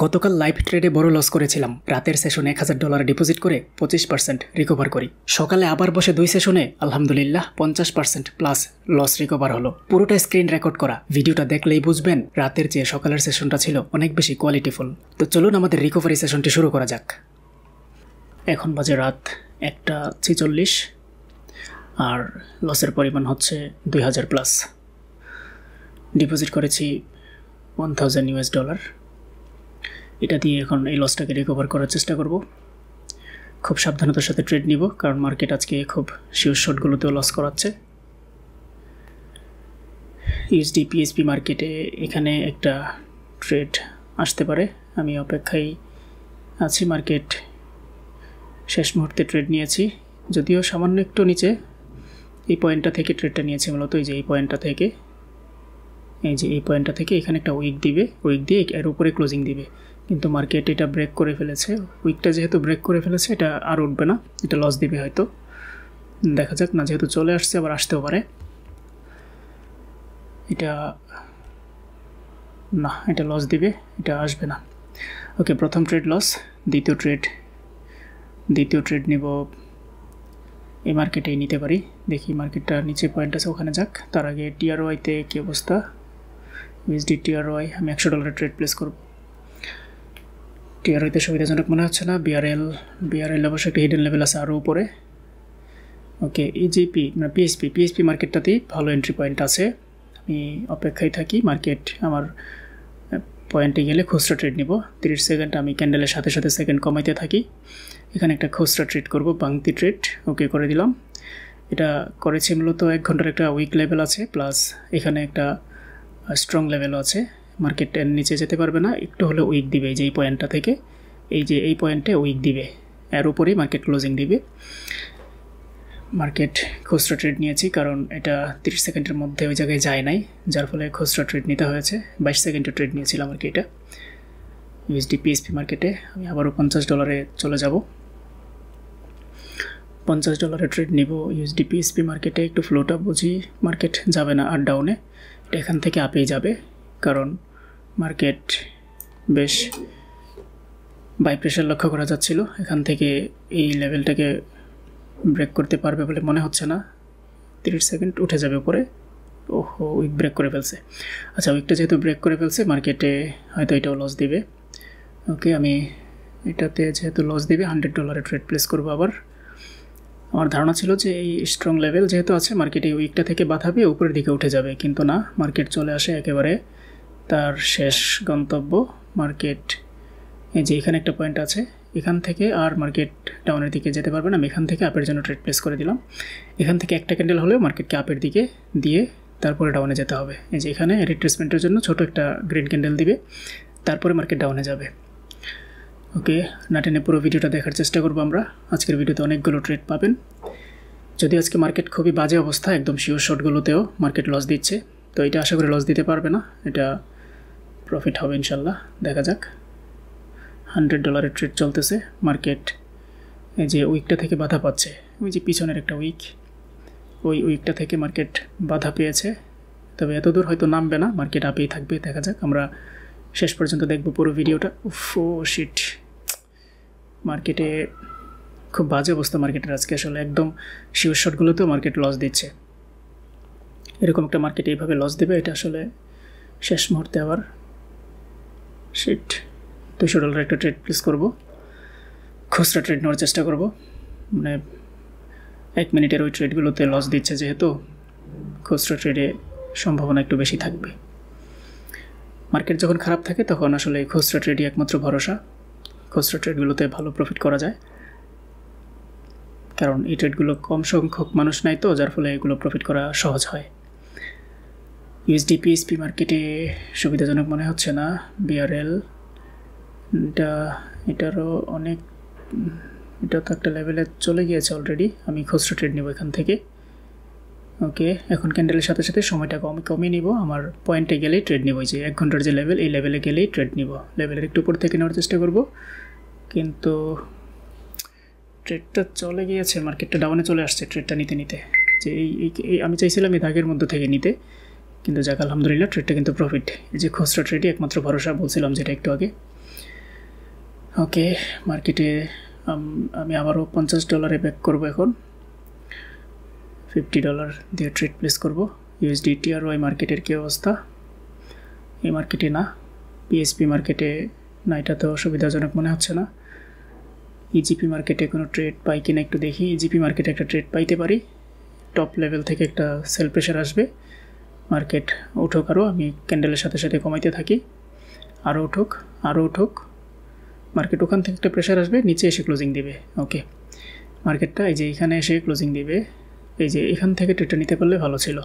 গতকাল লাইভ ট্রেডে বড় লস করেছিলাম। রাতের সেশনে $1000 ডিপোজিট করে 25% রিকভার করি। সকালে আবার বসে 2 সেশনে আলহামদুলিল্লাহ 50% প্লাস লস রিকভার হলো। পুরোটা স্ক্রিন রেকর্ড করা, ভিডিওটা দেখলেই বুঝবেন রাতের চেয়ে সকালের সেশনটা ছিল অনেক বেশি কোয়ালিটিফুল। তো চলুন আমাদের রিকভারি সেশনটি শুরু করা যাক। এখন বাজে রাত 1:46 আর লসের পরিমাণ হচ্ছে 2000 প্লাস। ডিপোজিট করেছি $1000। এটা দিয়ে এখন এই লসটাকে রিকভার করার চেষ্টা করব। খুব সাবধানতার সাথে ট্রেড নিব, কারণ মার্কেট আজকে খুব শিওর শটগুলোতেও লস করাচ্ছে। ইউএসডি পিএসপি মার্কেটে এখানে একটা ট্রেড আসতে পারে, আমি অপেক্ষায় আছি। মার্কেট শেষ মুহূর্তে ট্রেড নিয়েছি, যদিও সামান্য একটু নিচে। এই পয়েন্টটা থেকে ট্রেডটা নিয়েছি মূলত, এই যে এই পয়েন্টটা থেকে, এখানে একটা উইক দিবে, উইক দিয়ে এর উপরে ক্লোজিং দিবে, কিন্তু মার্কেট এটা ব্রেক করে ফেলেছে। উইকটা যেহেতু ব্রেক করে ফেলেছে, এটা আর উঠবে না, এটা লস দিবে হয়তো। দেখা যাক না, যেহেতু চলে আসছে আবার আসতেও পারে। এটা লস দিবে, এটা আসবে না। ওকে, প্রথম ট্রেড লস। দ্বিতীয় ট্রেড নিব এই মার্কেটেই নিতে পারি। দেখি মার্কেটটা নিচে পয়েন্ট আছে, ওখানে যাক। তার আগে টিআরওয়াইতে কী অবস্থা। ইউএসডি টিআরওয়াই আমি $100 ট্রেড প্লেস করব। টিআরওয়াইতে সুবিধাজনক মনে হচ্ছে না। বিআরএল অবশ্য একটা হিডেন লেভেল আছে আরও উপরে। ওকে, ইজিপি মানে পিএসপি মার্কেটটাতেই ভালো এন্ট্রি পয়েন্ট আছে। আমি অপেক্ষায় থাকি, মার্কেট আমার পয়েন্টে গেলে খুচরা ট্রেড নিব। 30 সেকেন্ড আমি ক্যান্ডেলের সাথে সাথে সেকেন্ড কমাইতে থাকি। এখানে একটা খুচরা ট্রেড করব, বাংতি ট্রেড। ওকে করে দিলাম। এটা করেছি মূলত 1 ঘন্টার একটা উইক লেভেল আছে, প্লাস এখানে একটা স্ট্রং লেভেলও আছে। মার্কেট এর নিচে যেতে পারবে না, একটু হলে উইক দিবে। এই যে এই পয়েন্টটা থেকে, এই পয়েন্টে উইক দিবে, এর উপরেই মার্কেট ক্লোজিং দিবে। মার্কেট খুচরা ট্রেড নিয়েছি, কারণ এটা 30 সেকেন্ডের মধ্যে ওই জায়গায় যায় নাই, যার ফলে খুচরা ট্রেড নিতে হয়েছে। 22 সেকেন্ডের ট্রেড নিয়েছিলাম আর কি এটা। ইউএসডি পিএসপি মার্কেটে আমি আবারও $50 চলে যাব। $50 ট্রেড নিব ইউএসডি পিএসপি মার্কেটে। একটু ফ্লোটা বুঝি, মার্কেট যাবে না আর ডাউনে, এটা এখান থেকে আপেই যাবে, কারণ মার্কেট বেশ বাই প্রেশার লক্ষ্য করা যাচ্ছিল। এখান থেকে এই লেভেলটাকে ব্রেক করতে পারবে বলে মনে হচ্ছে না। 30 সেকেন্ড উঠে যাবে উপরে। ওহো, উইক ব্রেক করে ফেলছে। আচ্ছা, উইকটা যেহেতু ব্রেক করে ফেলছে, মার্কেটে হয়তো এটাও লস দিবে। ওকে, আমি এটাতে যেহেতু লস দিবে $100 ট্রেড প্লেস করবো আবার। আমার ধারণা ছিল যে এই স্ট্রং লেভেল যেহেতু আছে, মার্কেট এই উইকটা থেকে বাঁধাবে, উপরের দিকে উঠে যাবে, কিন্তু না, মার্কেট চলে আসে একেবারে তার শেষ গন্তব্য। মার্কেট এই যে এখানে একটা পয়েন্ট আছে, এখান থেকে আর মার্কেট ডাউনের দিকে যেতে পারবে না। আমি এখান থেকে আপের জন্য ট্রেড প্লেস করে দিলাম। এখান থেকে একটা ক্যান্ডেল হলেও মার্কেটকে আপের দিকে দিয়ে তারপরে ডাউনে যেতে হবে। এই যে এখানে রিট্রেসমেন্টের জন্য ছোট একটা গ্রিন ক্যান্ডেল দিবে, তারপরে মার্কেট ডাউনে যাবে। ওকে, না টেনে পুরো ভিডিওটা দেখার চেষ্টা করবো আমরা। আজকের ভিডিওতে অনেকগুলো ট্রেড পাবেন। যদি আজকে মার্কেট খুবই বাজে অবস্থা, একদম শিওর শটগুলোতেও মার্কেট লস দিচ্ছে, তো এটা আশা করি লস দিতে পারবে না, এটা প্রফিট হবে ইনশাল্লাহ। দেখা যাক। $100 ট্রেড চলতেছে। মার্কেট এই যে উইকটা থেকে বাধা পাচ্ছে, ওই যে পিছনের একটা উইক, ওই উইকটা থেকে মার্কেট বাধা পেয়েছে, তবে এত দূর হয়তো নামবে না, মার্কেট আপেই থাকবে। দেখা যাক, আমরা শেষ পর্যন্ত দেখব পুরো ভিডিওটা। ও শিট, মার্কেটে খুব বাজে অবস্থা মার্কেটের আজকে। আসলে একদম শিওর শটগুলোতেও মার্কেট লস দিচ্ছে। এরকম একটা মার্কেট এইভাবে লস দেবে, এটা আসলে শেষ মুহূর্তে আবার শিট। $200 একটা ট্রেড প্লেস করব, খুচরা ট্রেড নেওয়ার চেষ্টা করব। মানে 1 মিনিটের ওই ট্রেডগুলোতে লস দিচ্ছে, যেহেতু খুচরা ট্রেডে সম্ভাবনা একটু বেশি থাকবে। মার্কেট যখন খারাপ থাকে তখন আসলে খুচরা ট্রেডই একমাত্র ভরসা। খুচরা ট্রেডগুলোতে ভালো প্রফিট করা যায়, কারণ এই ট্রেডগুলো কম সংখ্যক মানুষ নাই তো, যার ফলে এগুলো প্রফিট করা সহজ হয়। ইউএসডি পিএসপি মার্কেটে সুবিধাজনক মনে হচ্ছে না। বিআরএল এটারও অনেক, এটা তো একটা লেভেলে চলে গিয়েছে অলরেডি। আমি খুচরা ট্রেড নেব এখান থেকে। ওকে, এখন ক্যান্ডেলের সাথে সাথে সময়টা কমিয়ে নিব। আমার পয়েন্টে গেলেই ট্রেড নিব, যে 1 ঘন্টার যে লেভেল, এই লেভেলে গেলেই ট্রেড নিব। লেভেলের একটু উপর থেকে নেওয়ার চেষ্টা করব, কিন্তু ট্রেডটা চলে গিয়েছে, মার্কেটটা ডাউনে চলে আসছে ট্রেডটা নিতে নিতে। যে এই আমি চাইছিলাম এই দাগের মধ্যে থেকে নিতে, কিন্তু যাক আলহামদুলিল্লাহ ট্রেডটা কিন্তু প্রফিট। এই যে খুচরা ট্রেডই একমাত্র ভরসা, বলছিলাম যেটা একটু আগে। ওকে, মার্কেটে আমি আবারও $50 ব্যাক করব। এখন $50 দিয়ে ট্রেড প্লেস করব। ইউএসডি টিআরওয়াই মার্কেটের কী অবস্থা? এই মার্কেটে না, পিএসপি মার্কেটে না, এটা তো সুবিধাজনক মনে হচ্ছে না। ইজিপি মার্কেটে কোনো ট্রেড পাই কিনা একটু দেখি। ইজিপি মার্কেটে একটা ট্রেড পাইতে পারি, টপ লেভেল থেকে একটা সেল প্রেশার আসবে, মার্কেট উঠুক আরও, আমি ক্যান্ডেলের সাথে সাথে কমাইতে থাকি, আরও উঠুক, আরও উঠুক, মার্কেট ওখান থেকে একটা প্রেশার আসবে, নিচে এসে ক্লোজিং দিবে। ওকে, মার্কেটটা এই যে এখানে এসে ক্লোজিং দিবে, এই যে এখান থেকে ট্রেডটা নিতে পারলে ভালো ছিল,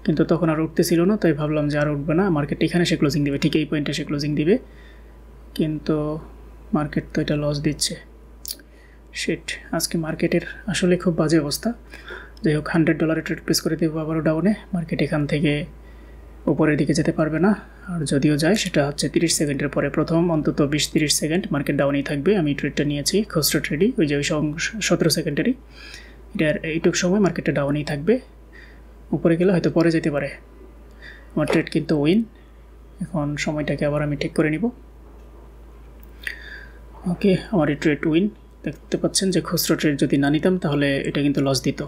কিন্তু তখন আর উঠতেছিল না, তাই ভাবলাম যে আর উঠবে না, মার্কেট এখানে এসে ক্লোজিং দিবে, ঠিক এই পয়েন্টে এসে ক্লোজিং দিবে, কিন্তু মার্কেট তো এটা লস দিচ্ছে। শিট, আজকে মার্কেটের আসলে খুব বাজে অবস্থা। যাই হোক, $100 ট্রেড প্লেস করে দেবো আবারও ডাউনে। মার্কেট এখান থেকে উপরের দিকে যেতে পারবে না, আর যদিও যায় সেটা হচ্ছে 30 সেকেন্ডের পরে। প্রথম অন্তত 20-30 সেকেন্ড মার্কেট ডাউনেই থাকবে। আমি ট্রেডটা নিয়েছি খুচরো ট্রেডই, ওই যে ওই 17 সেকেন্ডেরই, এটার এইটুক সময় মার্কেটটা ডাউনেই থাকবে, উপরে গেলে হয়তো পরে যেতে পারে। আমার ট্রেড কিন্তু উইন। এখন সময়টাকে আবার আমি ঠিক করে নিব। ওকে, আমার এই ট্রেড উইন। দেখতে পাচ্ছেন যে খুচরো ট্রেড যদি না নিতাম তাহলে এটা কিন্তু লস দিত।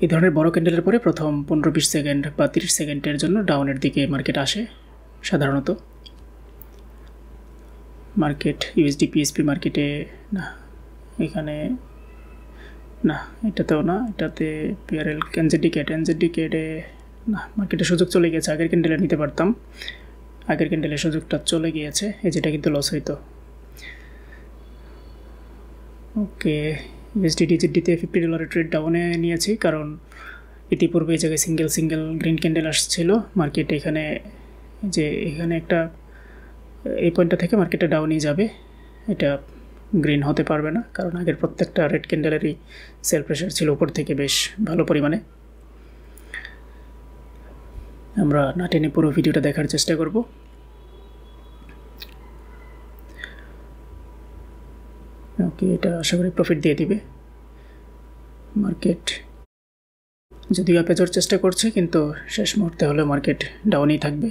এই ধরনের বড় ক্যান্ডেলের পরে প্রথম 15-20 সেকেন্ড বা 30 সেকেন্ডের জন্য ডাউনের দিকে মার্কেট আসে সাধারণত। মার্কেট ইউএসডি পিএসপি মার্কেটে না, এখানে না, এটাতেও না, এটাতে পিআরএল এনজেডিকেটে না, মার্কেটে সুযোগ চলে গিয়েছে। আগের ক্যান্ডেলে নিতে পারতাম, আগের ক্যান্ডেলের সুযোগটা চলে গিয়েছে, এই যেটা কিন্তু লস হইতো। ওকে, ইউএসডি ডিজিডিতে $50 ট্রেড ডাউনে নিয়েছি, কারণ ইতিপূর্বে এই জায়গায় সিঙ্গেল গ্রিন ক্যান্ডেল আসছিল। মার্কেট এখানে যে এখানে একটা এই পয়েন্টটা থেকে মার্কেটটা ডাউনই যাবে, এটা গ্রিন হতে পারবে না, কারণ আগের প্রত্যেকটা রেড ক্যান্ডেলেরই সেল প্রেশার ছিল উপর থেকে বেশ ভালো পরিমাণে। আমরা না টেনে পুরো ভিডিওটা দেখার চেষ্টা করব। ওকে, এটা আশা করি প্রফিট দিয়ে দিবে। মার্কেট যদিও আপেজর চেষ্টা করছে, কিন্তু শেষ মুহূর্তে হলে মার্কেট ডাউনই থাকবে।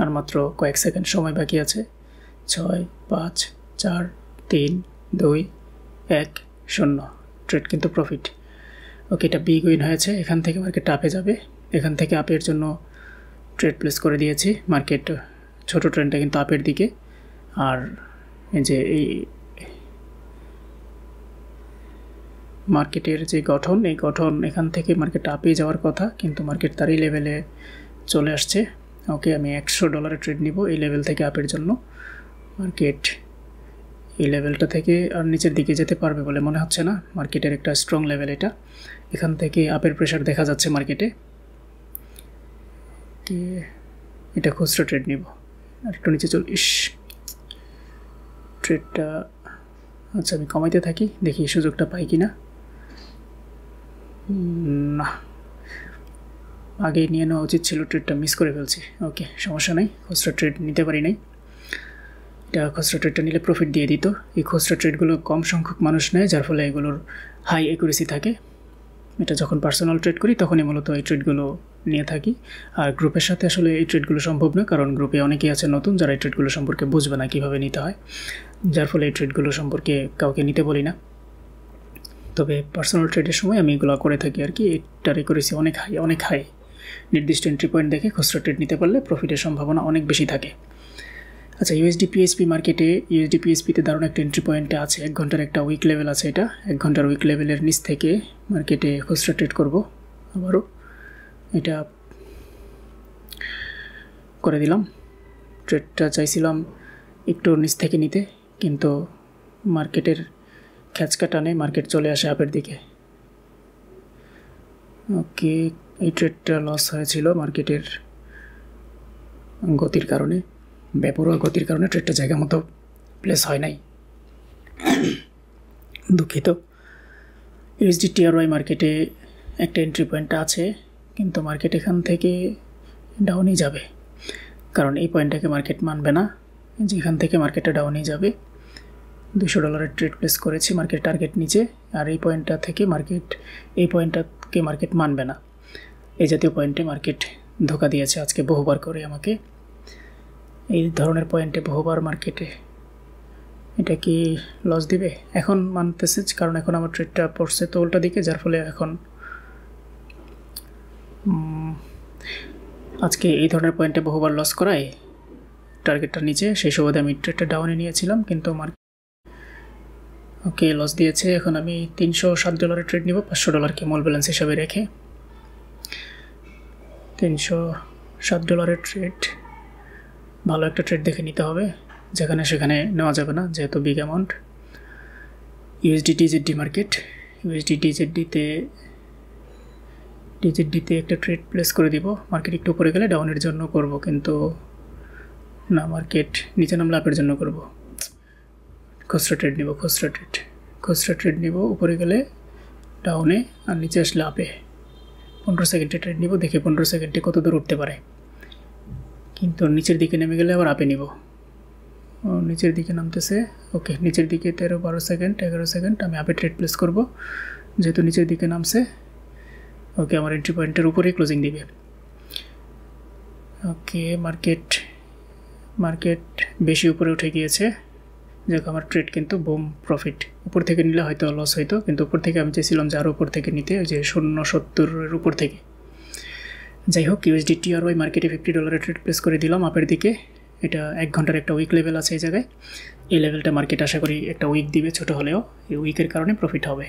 আর মাত্র কয়েক সেকেন্ড সময় বাকি আছে। 6, 5, 4, 3, 2, 1, 0। ট্রেড কিন্তু প্রফিট। ওকে, এটা বিগ উইন হয়েছে। এখান থেকে মার্কেট আপে যাবে, এখান থেকে আপের জন্য ট্রেড প্লেস করে দিয়েছি। মার্কেট ছোটো ট্রেন্ডটা কিন্তু আপের দিকে, আর এই যে এই মার্কেটের যে গঠন, এই গঠন এখান থেকে মার্কেট আপে যাওয়ার কথা, কিন্তু মার্কেট তারই লেভেলে চলে আসছে। ওকে, আমি $100 ট্রেড নিব এই লেভেল থেকে আপের জন্য। মার্কেট এই লেভেলটা থেকে আর নিচের দিকে যেতে পারবে বলে মনে হচ্ছে না। মার্কেটের একটা স্ট্রং লেভেল এটা, এখান থেকে আপের প্রেশার দেখা যাচ্ছে মার্কেটে। এটা খুচরো ট্রেড নিব, আর একটু নিচে ট্রেডটা আচ্ছা আমি কমাইতে থাকি, দেখি সুযোগটা পাই কি না। না, আগে নিয়ে নেওয়া উচিত ছিল, ট্রেডটা মিস করে ফেলছি। ওকে, সমস্যা নাই, খুচরো ট্রেড নিতে পারি নাই। এটা খুচরো ট্রেডটা নিলে প্রফিট দিয়ে দিত। এই খুচরো ট্রেডগুলো কম সংখ্যক মানুষ নেয়, যার ফলে এগুলোর হাই অ্যাকুরেসি থাকে। এটা যখন পার্সোনাল ট্রেড করি তখনই মূলত এই ট্রেডগুলো নিয়ে থাকি। আর গ্রুপের সাথে আসলে এই ট্রেডগুলো সম্ভব না, কারণ গ্রুপে অনেকেই আছে নতুন যারা এই ট্রেডগুলো সম্পর্কে বুঝবে না কীভাবে নিতে হয়, যার ফলে এই ট্রেডগুলো সম্পর্কে কাউকে নিতে বলি না। তবে পার্সোনাল ট্রেডের সময় আমি এগুলো করে থাকি আর কি। এটার অ্যাকুরেসি অনেক হাই। নির্দিষ্ট এন্ট্রি পয়েন্ট দেখে খুচরো ট্রেড নিতে পারলে প্রফিটের সম্ভাবনা অনেক বেশি থাকে। আচ্ছা, ইউএসডি পিএসপি মার্কেটে ইউএসডি পিএসপিতে দারুণ একটা এন্ট্রি পয়েন্টে আছে। 1 ঘন্টার একটা উইক লেভেল আছে, এটা 1 ঘন্টার উইক লেভেলের নিচ থেকে মার্কেটে খুচরা ট্রেড করব। আবারও এটা করে দিলাম। ট্রেডটা চাইছিলাম একটু নিচ থেকে নিতে, কিন্তু মার্কেটের খ্যাচকা টানে মার্কেট চলে আসে আপের দিকে। ওকে, এই ট্রেডটা লস হয়েছিল মার্কেটের গতির কারণে, বেপরোয়া গতির কারণে ট্রেডটা জায়গা মতো প্লেস হয় নাই, দুঃখিত। ইউএসডি টিআরওয়াই মার্কেটে একটা এন্ট্রি পয়েন্ট আছে, কিন্তু মার্কেট এখান থেকে ডাউনই যাবে, কারণ এই পয়েন্টটাকে মার্কেট মানবে না। যেখান থেকে মার্কেটটা ডাউনই যাবে। $200 ট্রেড প্লেস করেছি, মার্কেট টার্গেট নিচে, আর এই পয়েন্টটা থেকে এই পয়েন্টটাকে মার্কেট মানবে না। এই জাতীয় পয়েন্টে মার্কেট ধোকা দিয়েছে আজকে বহুবার করে আমাকে। এই ধরনের পয়েন্টে বহুবার মার্কেটে, এটা কি লস দিবে? এখন মানতেছে, কারণ এখন আমার ট্রেডটা পড়ছে তো উল্টা দিকে, যার ফলে এখন আজকে এই ধরনের পয়েন্টে বহুবার লস করায় টার্গেটটা নিচে, সেই সুবাদে আমি ট্রেডটা ডাউনে নিয়েছিলাম, কিন্তু মার্কেট ওকে লস দিয়েছে। এখন আমি $307 ট্রেড নিব, $500 মূল ব্যালেন্স হিসাবে রেখে। $307 ট্রেড, ভালো একটা ট্রেড দেখে নিতে হবে, যেখানে সেখানে নেওয়া যাবে না যেহেতু বিগ অ্যামাউন্ট। USD/TZD মার্কেট, USD/TZD-তে একটা ট্রেড প্লেস করে দিব। মার্কেট একটু উপরে গেলে ডাউনের জন্য করব, কিন্তু না, মার্কেট নিচে নামলে আপের জন্য করব। খুচরা ট্রেড নিব, খুচরা ট্রেড নিব, উপরে গেলে ডাউনে আর নিচে আসলে আপে। 15 সেকেন্ডে ট্রেড নিব, দেখে 15 সেকেন্ডে কত দূর উঠতে পারে, কিন্তু নিচের দিকে নেমে গেলে আবার আপে নিব। নিচের দিকে নামতেছে, ওকে, নিচের দিকে 13-12 সেকেন্ড 11 সেকেন্ড আমি আপে ট্রেড প্লেস করব, যেহেতু নিচের দিকে নামছে। ওকে, আমার এন্ট্রি পয়েন্টের উপরেই ক্লোজিং দিবে। ওকে, মার্কেট বেশি উপরে উঠে গিয়েছে, যাক আমার ট্রেড কিন্তু বুম প্রফিট। উপর থেকে নিলে হয়তো লস হইতো, কিন্তু উপর থেকে আমি চেয়েছিলাম যে আরও উপর থেকে নিতে, ওই যে 0.70-এর উপর থেকে। যাই হোক, USD/TRY মার্কেটে $50 ট্রেড প্লেস করে দিলাম আপের দিকে। এটা 1 ঘন্টার একটা উইক লেভেল আছে এই জায়গায়। এই লেভেলটা মার্কেট আশা করি একটা উইক দিবে, ছোট হলেও এই উইকের কারণে প্রফিট হবে।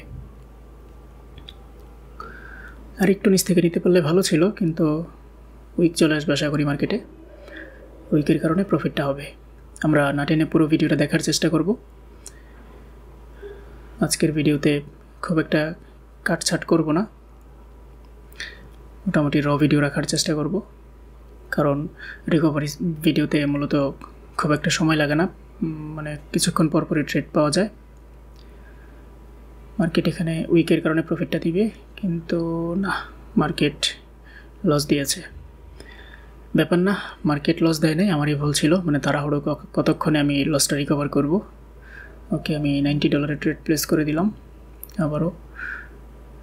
আর একটু নিচ থেকে নিতে পারলে ভালো ছিল, কিন্তু উইক চলে আসবে আশা করি মার্কেটে, উইকের কারণে প্রফিটটা হবে। আমরা না টেনে পুরো ভিডিওটা দেখার চেষ্টা করব। আজকের ভিডিওতে খুব একটা কাটছাট করব না, মোটামুটি র ভিডিও রাখার চেষ্টা করব, কারণ রিকভারি ভিডিওতে মূলত খুব একটা সময় লাগে না, মানে কিছুক্ষণ পরপরই ট্রেড পাওয়া যায়। মার্কেট এখানে উইকের কারণে প্রফিটটা দিবে, কিন্তু না, মার্কেট লস দিয়েছে। ব্যাপার না, মার্কেট লস দেয় নাই, আমারই ভুল ছিল, মানে তাড়াহুড়ো কতক্ষণে আমি লসটা রিকভার করব। ওকে, আমি $90 ট্রেড প্লেস করে দিলাম, আবারও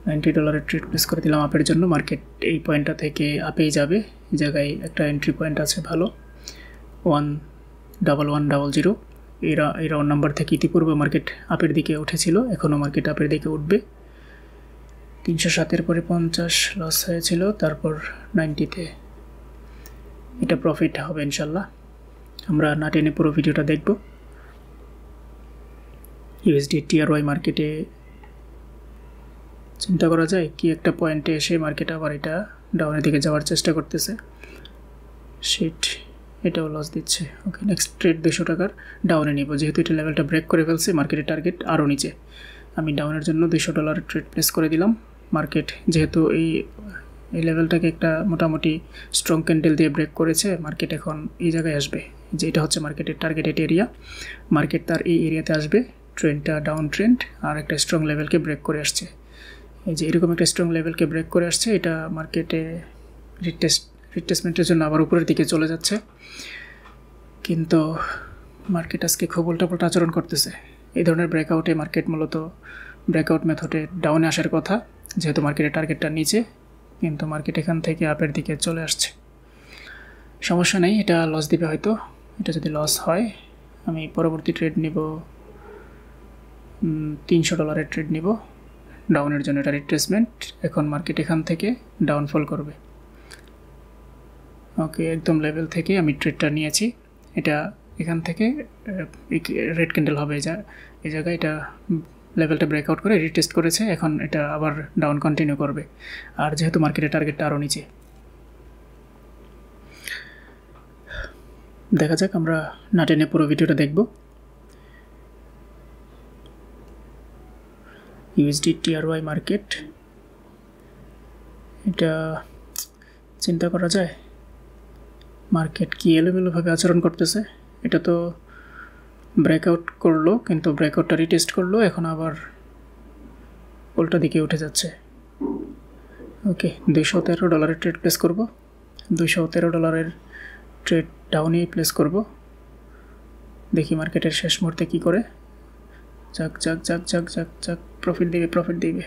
$90 ট্রেড প্লেস করে দিলাম আপের জন্য। মার্কেট এই পয়েন্টটা থেকে আপেই যাবে, এই জায়গায় একটা এন্ট্রি পয়েন্ট আছে ভালো, 11100। এই রাউন্ড নাম্বার থেকে ইতিপূর্বে মার্কেট আপের দিকে উঠেছিল, এখনও মার্কেট আপের দিকে উঠবে। 307-এর পরে 50 লস হয়েছিল, তারপর 90-তে এটা প্রফিট হবে ইনশাল্লাহ। আমরা না টেনে পুরো ভিডিওটা দেখব। USD/TRY মার্কেটে চিন্তা করা যায় কি একটা পয়েন্টে এসে মার্কেট আবার এটা ডাউনের দিকে যাওয়ার চেষ্টা করতেছে, শিট, এটাও লস দিচ্ছে। ওকে, নেক্সট ট্রেড $200 ডাউনে নিব, যেহেতু এটা লেভেলটা ব্রেক করে ফেলছে, মার্কেটের টার্গেট আরও নিচে। আমি ডাউনের জন্য $200 ট্রেড প্লেস করে দিলাম। মার্কেট যেহেতু এই লেভেলটাকে একটা মোটামুটি স্ট্রং ক্যান্ডেল দিয়ে ব্রেক করেছে, মার্কেট এখন এই জায়গায় আসবে, যে এটা হচ্ছে মার্কেটের টার্গেটেড এরিয়া। মার্কেট তার এই এরিয়াতে আসবে, ট্রেন্ডটা ডাউন ট্রেন্ড আর একটা স্ট্রং লেভেলকে ব্রেক করে আসছে। এই যে এরকম একটা স্ট্রং লেভেলকে ব্রেক করে আসছে, এটা মার্কেটে রিট্রেসমেন্টের জন্য আবার উপরের দিকে চলে যাচ্ছে, কিন্তু মার্কেট আজকে খুব উল্টাপাল্টা আচরণ করতেছে। এই ধরনের ব্রেকআউটে মার্কেট মূলত ব্রেকআউট মেথডে ডাউনে আসার কথা, যেহেতু মার্কেটের টার্গেটটা নিচে, কিন্তু মার্কেট এখান থেকে আপের দিকে চলে আসছে। সমস্যা নেই, এটা লস দিবে হয়তো। এটা যদি লস হয়, আমি পরবর্তী ট্রেড নিব, $300 ট্রেড নিব ডাউনের জন্য। এটা রিট্রেসমেন্ট, এখন মার্কেট এখান থেকে ডাউনফল করবে। ওকে, একদম লেভেল থেকে আমি ট্রেডটা নিয়েছি, এটা এখান থেকে রেড ক্যান্ডেল হবে এই জায়গায়, এটা লেভেলটা ব্রেকআউট করে রিটেস্ট করেছে, এখন এটা আবার ডাউন কন্টিনিউ করবে। আর যেহেতু মার্কেটের টার্গেটটা আরও নিচে, দেখা যাক, আমরা না টেনে পুরো ভিডিওটা দেখব। USD/TRY মার্কেট, এটা চিন্তা করা যায় মার্কেট কি এলোমেলোভাবে আচরণ করতেছে। এটা তো ব্রেকআউট করলো, কিন্তু ব্রেকআউটটা রিটেস্ট করলো, এখন আবার উল্টা দিকে উঠে যাচ্ছে। ওকে, $213 ট্রেড প্লেস করব, $213 ট্রেড ডাউনে প্লেস করব। দেখি মার্কেটের শেষ মুহূর্তে কী করে। যাক যাক যাক যাক যাক যাক, প্রফিট দিবে।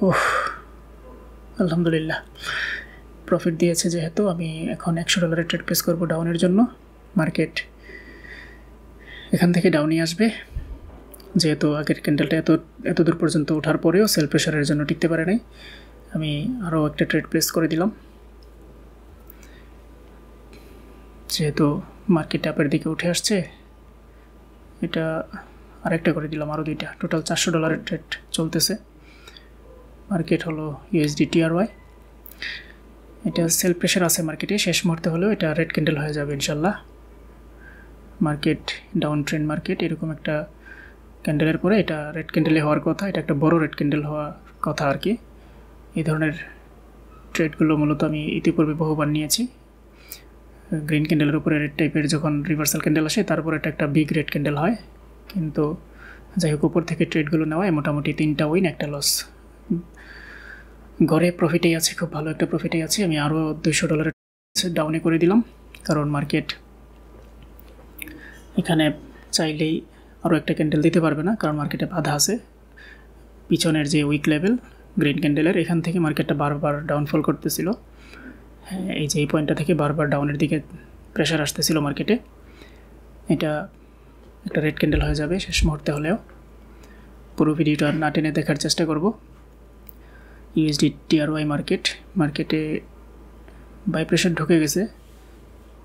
ওহ, আলহামদুলিল্লাহ, প্রফিট দিয়েছে। যেহেতু আমি এখন $100 ট্রেড প্লেস করব ডাউনের জন্য, মার্কেট এখান থেকে ডাউনে আসবে, যেহেতু আগের ক্যান্ডেলটা এত দূর পর্যন্ত ওঠার পরেও সেল প্রেশারের জন্য টিকতে পারে নাই। আমি আরও একটা ট্রেড প্লেস করে দিলাম, যেহেতু মার্কেট আপের দিকে উঠে আসছে। এটা আরেকটা করে দিলাম, আরও দুইটা, টোটাল $400 ট্রেড চলতেছে। মার্কেট হলো USD TRY। এটা সেল প্রেশার আছে মার্কেটে, শেষ মুহূর্তে হলেও এটা রেড ক্যান্ডেল হয়ে যাবে ইনশাল্লাহ। মার্কেট ডাউন ট্রেন্ড মার্কেট, এরকম একটা ক্যান্ডেলের পরে এটা রেড ক্যান্ডেলে হওয়ার কথা, এটা একটা বড় রেড ক্যান্ডেল হওয়ার কথা আর কি। এই ধরনের ট্রেডগুলো মূলত আমি ইতিপূর্বে বহুবার নিয়েছি। গ্রিন ক্যান্ডেলের উপরে রেড টাইপের যখন রিভার্সাল ক্যান্ডেল আসে, তারপর এটা একটা বিগ রেড ক্যান্ডেল হয়। কিন্তু যাই হোক, উপর থেকে ট্রেডগুলো নেওয়ায় মোটামুটি 3টা উইন, 1টা লস। ঘরে প্রফিটেই আছে, খুব ভালো একটা প্রফিটেই আছে। আমি আরও $200 ডাউনে করে দিলাম, কারণ মার্কেট এখানে চাইলেই আরও একটা ক্যান্ডেল দিতে পারবে না, কারণ মার্কেটে বাধা আছে। পিছনের যে উইক লেভেল গ্রিন ক্যান্ডেলের, এখান থেকে মার্কেটটা বারবার ডাউনফল করতেছিল। এই যে এই পয়েন্টটা থেকে বারবার ডাউনের দিকে প্রেশার আসতেছিল মার্কেটে। এটা একটা রেড ক্যান্ডেল হয়ে যাবে শেষ মুহূর্তে হলেও। পুরো ভিডিওটা না টেনে দেখার চেষ্টা করব। USD TRY মার্কেটে বাই প্রেশার ঢুকে গেছে,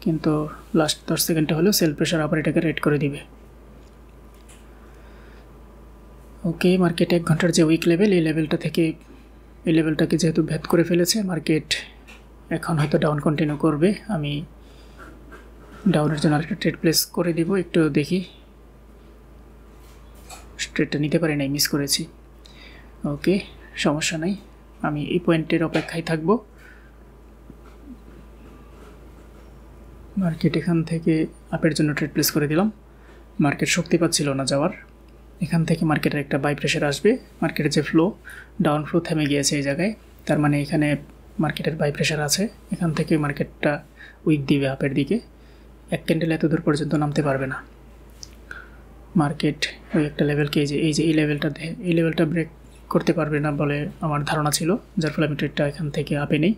কিন্তু লাস্ট 10 সেকেন্ডে হলেও সেল প্রেশার আবার এটাকে রেড করে দিবে। ওকে, মার্কেট 1 ঘন্টার যে উইক লেভেল, এই লেভেলটাকে যেহেতু ভেদ করে ফেলেছে, মার্কেট এখন হয়তো ডাউন কন্টিনিউ করবে। আমি ডাউনের জন্য আরেকটা ট্রেড প্লেস করে দিব, একটু দেখি। ট্রেডটা নিতে পারি নাই, মিস করেছি। ওকে, সমস্যা নাই, আমি এই পয়েন্টের অপেক্ষায় থাকব। মার্কেট এখান থেকে আপের জন্য ট্রেড প্লেস করে দিলাম। মার্কেট শক্তি পাচ্ছিল না যাওয়ার, এখান থেকে মার্কেটের একটা বাই প্রেশার আসবে। মার্কেটের যে ডাউন ফ্লো থেমে গিয়েছে এই জায়গায়, তার মানে এখানে মার্কেটের বাই প্রেশার আছে। এখান থেকে মার্কেটটা উইক দিবে আপের দিকে। এক ক্যান্ডেল এত দূর পর্যন্ত নামতে পারবে না। মার্কেট ওই একটা লেভেলকে এই লেভেলটা ব্রেক করতে পারবে না বলে আমার ধারণা ছিল, যার ফলে আমি ট্রেডটা এখান থেকে আপে নেই।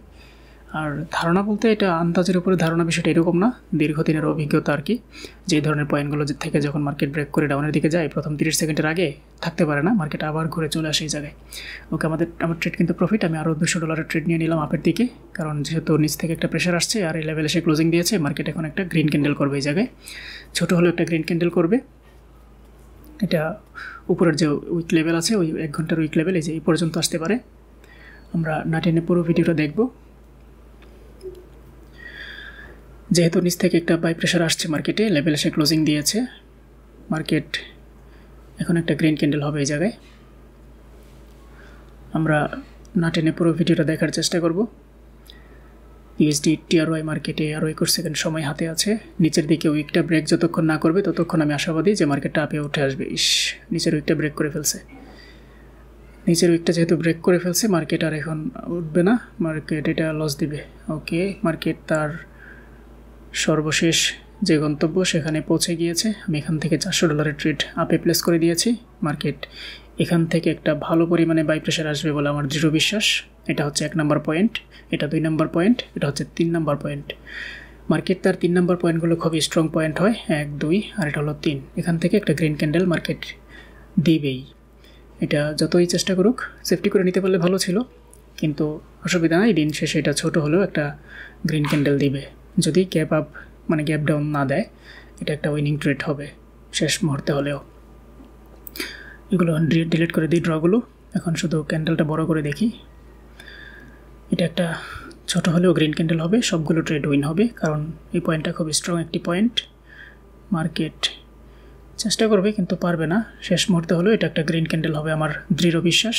আর ধারণা বলতে এটা আন্দাজের উপরে ধারণা, বিষয়টা এরকম না, দীর্ঘদিনের অভিজ্ঞতা আর কি। যে ধরনের পয়েন্টগুলো থেকে যখন মার্কেট ব্রেক করে ডাউনের দিকে যায়, প্রথম 30 সেকেন্ডের আগে থাকতে পারে না, মার্কেট আবার ঘুরে চলে আসে এই জায়গায়। ওকে, আমার ট্রেড কিন্তু প্রফিট। আমি আরও $200 ট্রেড নিয়ে নিলাম আপের দিকে, কারণ যেহেতু নিচ থেকে একটা প্রেশার আসছে আর এই লেভেলে সে ক্লোজিং দিয়েছে। মার্কেট এখন একটা গ্রিন ক্যান্ডেল করবে এই জায়গায়, ছোটো হলেও একটা গ্রিন ক্যান্ডেল করবে। এটা উপরের যে উইক লেভেল আছে, ওই 1 ঘন্টার উইক লেভেল এই পর্যন্ত আসতে পারে। আমরা না টেনে পুরো ভিডিওটা দেখব। যেহেতু নিচ থেকে একটা বাই প্রেশার আসছে মার্কেটে, লেভেল এসে ক্লোজিং দিয়েছে, মার্কেট এখন একটা গ্রিন ক্যান্ডেল হবে এই জায়গায়। আমরা না টেনে পুরো ভিডিওটা দেখার চেষ্টা করব। USD TRY মার্কেটে আরও 21 সেকেন্ড সময় হাতে আছে। নিচের দিকে উইকটা ব্রেক যতক্ষণ না করবে, ততক্ষণ আমি আশাবাদী যে মার্কেটটা আপে উঠে আসবে। নিচের উইকটা ব্রেক করে ফেলছে। নিচের উইকটা যেহেতু ব্রেক করে ফেলছে, মার্কেট আর এখন উঠবে না, মার্কেট এটা লস দিবে। ওকে, মার্কেট তার সর্বশেষ যে গন্তব্য সেখানে পৌঁছে গিয়েছে। আমি এখান থেকে $400 ট্রেড আপে প্লেস করে দিয়েছি। মার্কেট এখান থেকে একটা ভালো পরিমাণে বাই প্রেশার আসবে বলে আমার দৃঢ় বিশ্বাস। এটা হচ্ছে 1 নম্বর পয়েন্ট, এটা 2 নম্বর পয়েন্ট, এটা হচ্ছে 3 নম্বর পয়েন্ট। মার্কেট তার 3 নম্বর পয়েন্টগুলো খুবই স্ট্রং পয়েন্ট হয়, 1, 2 আর এটা হলো 3। এখান থেকে একটা গ্রিন ক্যান্ডেল মার্কেট দিবেই। এটা যতই চেষ্টা করুক, সেফটি করে নিতে পারলে ভালো ছিল, কিন্তু অসুবিধা নাই, দিন শেষে এটা ছোট হলেও একটা গ্রিন ক্যান্ডেল দিবে। যদি গ্যাপ ডাউন না দেয়, এটা একটা উইনিং ট্রেড হবে শেষ মুহূর্তে হলেও। এগুলো ডিলিট করে দিই ড্রগুলো। এখন শুধু ক্যান্ডেলটা বড় করে দেখি। এটা একটা ছোট হলেও গ্রিন ক্যান্ডেল হবে, সবগুলো ট্রেড উইন হবে, কারণ এই পয়েন্টটা খুব স্ট্রং একটি পয়েন্ট। মার্কেট চেষ্টা করবে কিন্তু পারবে না, শেষ মুহূর্তে হলেও এটা একটা গ্রিন ক্যান্ডেল হবে আমার দৃঢ় বিশ্বাস।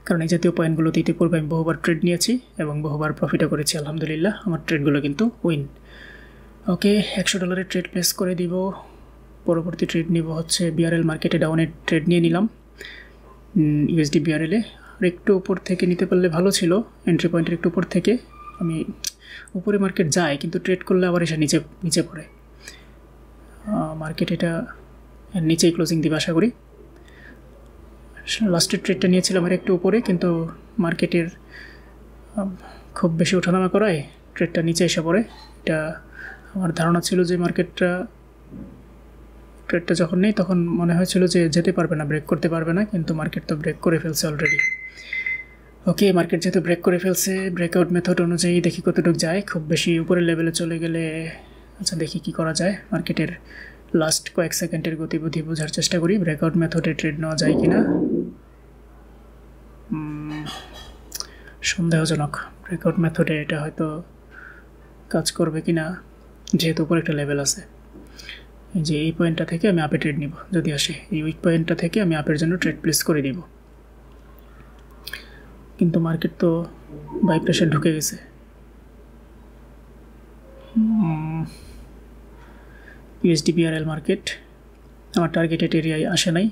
কারণ এই জাতীয় পয়েন্টগুলোতে ইতিপূর্বে আমি বহুবার ট্রেড নিয়েছি এবং বহুবার প্রফিটও করেছি আলহামদুলিল্লাহ। আমার ট্রেডগুলো কিন্তু উইন। ওকে, $100 ট্রেড প্লেস করে দিব। পরবর্তী ট্রেড নিব হচ্ছে BRL মার্কেটে ডাউনের ট্রেড নিয়ে নিলাম। USD BRL আর একটু উপর থেকে নিতে পারলে ভালো ছিল, এন্ট্রি পয়েন্টের একটু উপর থেকে। আমি উপরে মার্কেট যায় কিন্তু ট্রেড করলে আবার এসে নিচে পড়ে। মার্কেট এটা নিচেই ক্লোজিং দিবে আশা করি। লাস্টের ট্রেডটা নিয়েছিলাম আর একটু উপরে, কিন্তু মার্কেটের খুব বেশি ওঠানামা করায় ট্রেডটা নিচে এসে পড়ে। এটা আমার ধারণা ছিল যে ট্রেডটা যখন নেই তখন মনে হয়েছিল যে যেতে পারবে না, ব্রেক করতে পারবে না, কিন্তু মার্কেট তো ব্রেক করে ফেলছে অলরেডি। ওকে, মার্কেট যেহেতু ব্রেক করে ফেলছে, ব্রেকআউট মেথড অনুযায়ী দেখি কতটুকু যায়। খুব বেশি উপরের লেভেলে চলে গেলে আচ্ছা দেখি কি করা যায়। মার্কেটের লাস্ট কয়েক সেকেন্ডের গতিবিধি বোঝার চেষ্টা করি, ব্রেকআউট মেথডে ট্রেড নেওয়া যায় কিনা। সন্দেহজনক, ব্রেকআউট মেথডে এটা হয়তো কাজ করবে কিনা, যেহেতু উপরে একটা লেভেল আছে। এই যে এই পয়েন্টটা থেকে আমি আপে ট্রেড নিব, যদি আসে এই উইক পয়েন্টটা থেকে আমি আপের জন্য ট্রেড প্লেস করে দিব। কিন্তু মার্কেট তো বাই প্রেশার ঢুকে গেছে। ইউএসডি বিআরএল মার্কেট আমার টার্গেটেড এরিয়ায় আসে নাই।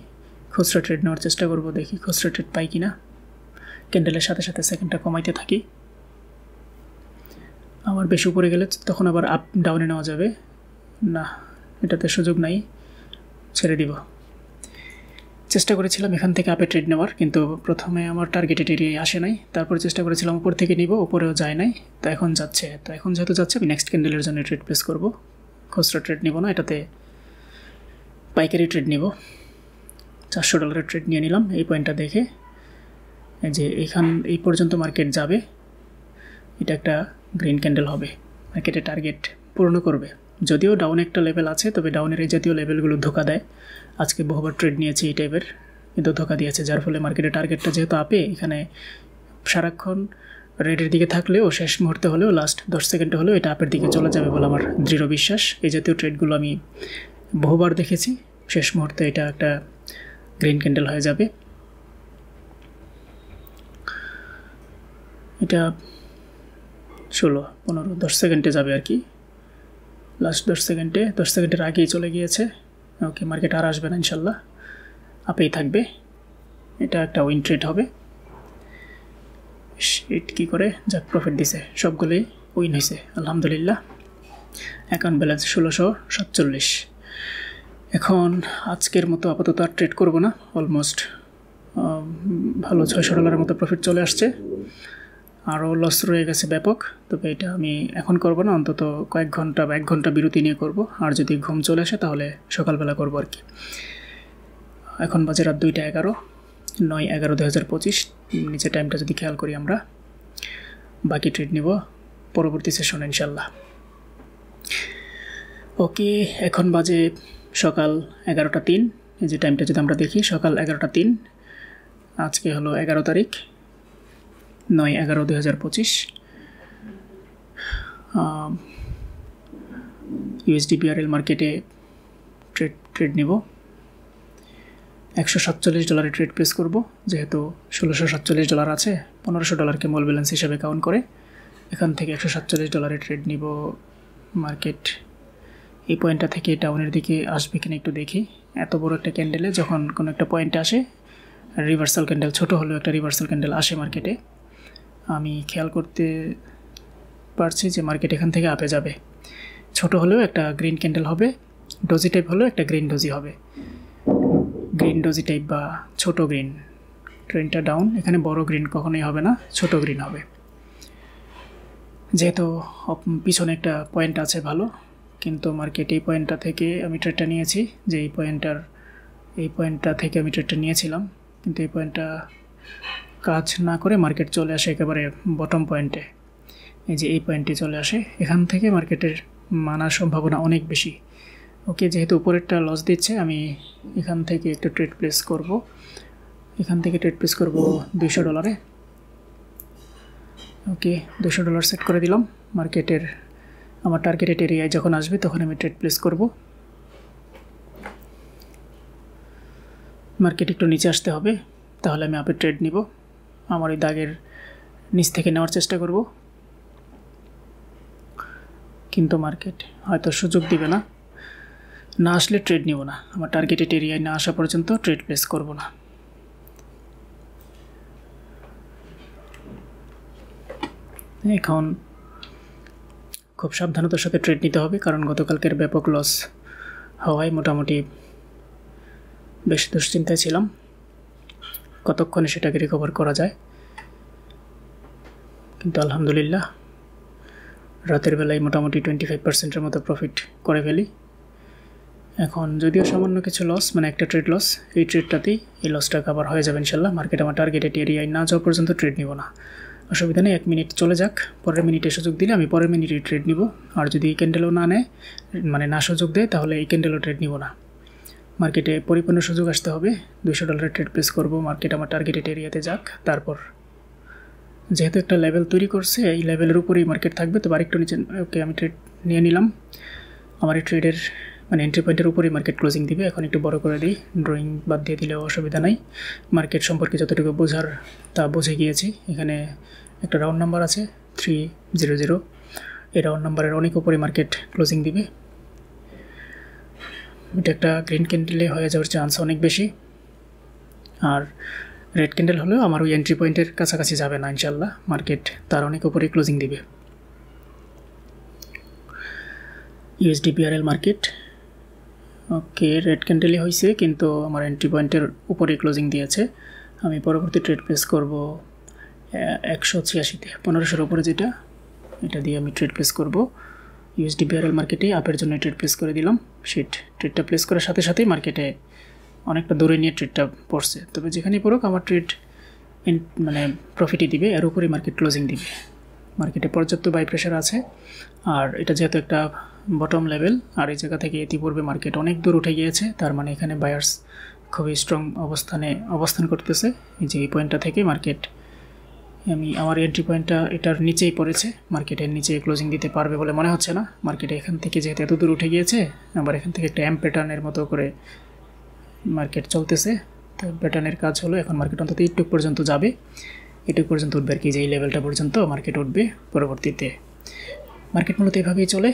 খুচরা ট্রেড নেওয়ার চেষ্টা করব, দেখি খুচরা ট্রেড পাই কিনা। ক্যান্ডেলের সাথে সাথে সেকেন্ডটা কমাইতে থাকি। আবার বেশি উপরে গেলে তখন আবার আপ ডাউনে নেওয়া যাবে না, এটাতে সুযোগ নাই, ছেড়ে দিব। চেষ্টা করেছিলাম এখান থেকে আপে ট্রেড নেওয়ার, কিন্তু প্রথমে আমার টার্গেটেড এরিয়ায় আসে নাই। তারপর চেষ্টা করেছিলাম উপর থেকে নিব, উপরেও যায় নাই। তো এখন যাচ্ছে, তো এখন যেহেতু যাচ্ছে আমি নেক্সট ক্যান্ডেলের জন্য ট্রেড প্লেস করব। খুচরা ট্রেড নিব না, এটাতে পাইকারি ট্রেড নিব। $400 ট্রেড নিয়ে নিলাম এই পয়েন্টটা দেখে। যে এই পর্যন্ত মার্কেট যাবে, এটা একটা গ্রিন ক্যান্ডেল হবে, মার্কেটে টার্গেট পূর্ণ করবে। যদিও ডাউনে একটা লেভেল আছে, তবে ডাউনের এই জাতীয় লেভেলগুলো ধোকা দেয়। আজকে বহুবার ট্রেড নিয়েছি এই টাইপের, কিন্তু ধোকা দিয়েছে, যার ফলে মার্কেটের টার্গেটটা যেহেতু আপে, এখানে সারাক্ষণ রেডের দিকে থাকলেও শেষ মুহূর্তে হলেও লাস্ট 10 সেকেন্ডে হলেও এটা আপের দিকে চলে যাবে বলে আমার দৃঢ় বিশ্বাস। এই জাতীয় ট্রেডগুলো আমি বহুবার দেখেছি, শেষ মুহূর্তে এটা একটা গ্রিন ক্যান্ডেল হয়ে যাবে। এটা 16, 15, 10 সেকেন্ডে যাবে আর কি, লাস্ট 10 সেকেন্ডের আগেই চলে গিয়েছে। ওকে, মার্কেট আর আসবে না ইনশাল্লাহ, আপেই থাকবে। এটা একটা উইন ট্রেড হবে। ইট কী করে যাক, প্রফিট দিছে, সবগুলোই উইন হয়েছে আলহামদুলিল্লাহ। Account balance 1647। এখন আজকের মতো আপাতত আর ট্রেড করবো না, অলমোস্ট ভালো $600 মতো প্রফিট চলে আসছে। আরও লস রয়ে গেছে ব্যাপক, তবে এটা আমি এখন করব না, অন্তত কয়েক ঘন্টা বা 1 ঘন্টা বিরতি নিয়ে করব। আর যদি ঘুম চলে আসে তাহলে সকালবেলা করব আর কি। এখন বাজে রাত 2:11, 9/11/2025। নিচে টাইমটা যদি খেয়াল করি আমরা, বাকি ট্রেড নিব পরবর্তী সেশনে ইনশাল্লাহ। ওকে, এখন বাজে সকাল 11:03। এই যে টাইমটা যদি আমরা দেখি, সকাল 11:03। আজকে হলো 11 তারিখ, 9/11/2025। ইউএসডি বিআরএল মার্কেটে ট্রেড নিব। $147 ট্রেড প্লেস করব, যেহেতু $1647 আছে। $1500কে মূল ব্যালেন্স হিসাবে কাউন্ট করে এখান থেকে $147 ট্রেড নিব। মার্কেট এই পয়েন্টটা থেকে ডাউনের দিকে আসবে কিনা একটু দেখি। এত বড় একটা ক্যান্ডেলে যখন কোনো একটা পয়েন্টে আসে, রিভার্সাল ক্যান্ডেল, ছোট হলেও একটা রিভার্সাল ক্যান্ডেল আসে মার্কেটে, আমি খেয়াল করতে পারছি যে মার্কেট এখান থেকে আপে যাবে। ছোট হলেও একটা গ্রিন ক্যান্ডেল হবে, ডোজি টাইপ হলেও একটা গ্রিন ডোজি হবে। গ্রিন ডোজি টাইপ বা ছোট গ্রিন, ট্রেনটা ডাউন, এখানে বড় গ্রিন কখনোই হবে না, ছোট গ্রিন হবে। যেহেতু পিছনে একটা পয়েন্ট আছে ভালো, কিন্তু মার্কেট এই পয়েন্টটা থেকে আমি ট্রেডটা নিয়েছি, যে এই পয়েন্টটা থেকে আমি ট্রেডটা নিয়েছিলাম, কিন্তু এই পয়েন্টটা কাজ না করে মার্কেট চলে আসে একেবারে বটম পয়েন্টে। এই যে এই পয়েন্টে চলে আসে, এখান থেকে মার্কেটের মানার সম্ভাবনা অনেক বেশি। ওকে, যেহেতু উপরেরটা লস দিচ্ছে, আমি এখান থেকে একটা ট্রেড প্লেস করব। এখান থেকে ট্রেড প্লেস করব $200। ওকে, $200 সেট করে দিলাম। মার্কেটের আমার টার্গেটেড এরিয়ায় যখন আসবে তখন আমি ট্রেড প্লেস করব। মার্কেট একটু নিচে আসতে হবে, তাহলে আমি আপে ট্রেড নিব। আমার ওই দাগের নিচ থেকে নেওয়ার চেষ্টা করব, কিন্তু মার্কেট হয়তো সুযোগ দিবে না। না আসলে ট্রেড নিব না, আমার টার্গেটেড এরিয়ায় না আসা পর্যন্ত ট্রেড প্লেস করব না। এখন খুব সাবধানতার সাথে ট্রেড নিতে হবে, কারণ গতকালকের ব্যাপক লস হওয়ায় মোটামুটি বেশ দুশ্চিন্তায় ছিলাম কতক্ষণে সেটাকে রিকভার করা যায়, কিন্তু আলহামদুলিল্লাহ রাতের বেলায় মোটামুটি 25%-এর মতো প্রফিট করে ফেলি। এখন যদিও সামান্য কিছু লস, মানে একটা ট্রেড লস, এই ট্রেডটাতেই এই লসটা কভার হয়ে যাবে ইনশাল্লাহ। মার্কেট আমার টার্গেটেড এরিয়ায় না যাওয়া পর্যন্ত ট্রেড নিব না, অসুবিধা নেই। 1 মিনিট চলে যাক, পরের মিনিটে সুযোগ দিলে আমি পরের মিনিটে ট্রেড নিব। আর যদি এই ক্যান্ডেলও না নেয়, মানে না সুযোগ দেয়, তাহলে এই ক্যান্ডেলও ট্রেড নিব না। মার্কেটে পরিপূর্ণ সুযোগ আসতে হবে। $200 ট্রেড প্লেস করব, মার্কেট আমার টার্গেটেড এরিয়াতে যাক। তারপর যেহেতু একটা লেভেল তৈরি করছে, এই লেভেলের উপরেই মার্কেট থাকবে, তো আরেকটু নিচে ওকে আমি ট্রেড নিয়ে নিলাম। আমার এই ট্রেডের মানে এন্ট্রি পয়েন্টের উপরেই মার্কেট ক্লোজিং দিবে। এখন একটু বড় করে দিই, ড্রয়িং বাদ দিয়ে দিলেও অসুবিধা নাই। মার্কেট সম্পর্কে যতটুকু বোঝার তা বুঝে গিয়েছি। এখানে একটা রাউন্ড নাম্বার আছে 300, এই রাউন্ড নাম্বারের অনেক উপরে মার্কেট ক্লোজিং দিবে। এটা একটা গ্রিন ক্যান্ডেলে হয়ে যাওয়ার চান্স অনেক বেশি, আর রেড ক্যান্ডেল হলেও আমার ওই এন্ট্রি পয়েন্টের কাছাকাছি যাবে না ইনশাল্লাহ, মার্কেট তার অনেক উপরে ক্লোজিং দিবে। USD/BRL মার্কেট ওকে, রেড ক্যান্ডেলই হয়েছে, কিন্তু আমার এন্ট্রি পয়েন্টের উপরে ক্লোজিং দিয়েছে। আমি পরবর্তী ট্রেড প্লেস করব 186-তে, 1500-এর উপরে যেটা, এটা দিয়ে আমি ট্রেড প্লেস করব। USD/BRL মার্কেটে আপের জন্য ট্রেড প্লেস করে দিলাম। ট্রেডটা প্লেস করার সাথে সাথেই মার্কেটে অনেকটা দূরে নিয়ে ট্রেডটা পড়ছে, তবে যেখানেই পড়ুক আমার ট্রেড মানে প্রফিটই দিবে, এর উপরেই মার্কেট ক্লোজিং দিবে। মার্কেটে পর্যাপ্ত বাই প্রেশার আছে, আর এটা যেহেতু একটা বটম লেভেল, আর এই জায়গা থেকে ইতিপূর্বে মার্কেট অনেক দূর উঠে গিয়েছে, তার মানে এখানে বায়ার্স খুবই স্ট্রং অবস্থান করতেছে। এই যে এই পয়েন্টটা থেকে মার্কেট, আমার এন্ট্রি পয়েন্টটা এটার নিচেই পড়েছে, মার্কেটের নিচে ক্লোজিং দিতে পারবে বলে মনে হচ্ছে না। মার্কেটে এখান থেকে যেহেতু এত দূর উঠে গিয়েছে, আবার এখান থেকে একটা এম প্যাটার্নের মতো করে মার্কেট চলতেছে। তো প্যাটার্নের কাজ হলো এখন মার্কেট অন্তত এইটুক পর্যন্ত যাবে, এটুক পর্যন্ত উঠবে আর কি, যে এই লেভেলটা পর্যন্ত মার্কেট উঠবে পরবর্তীতে। মার্কেট মূলত এভাবেই চলে।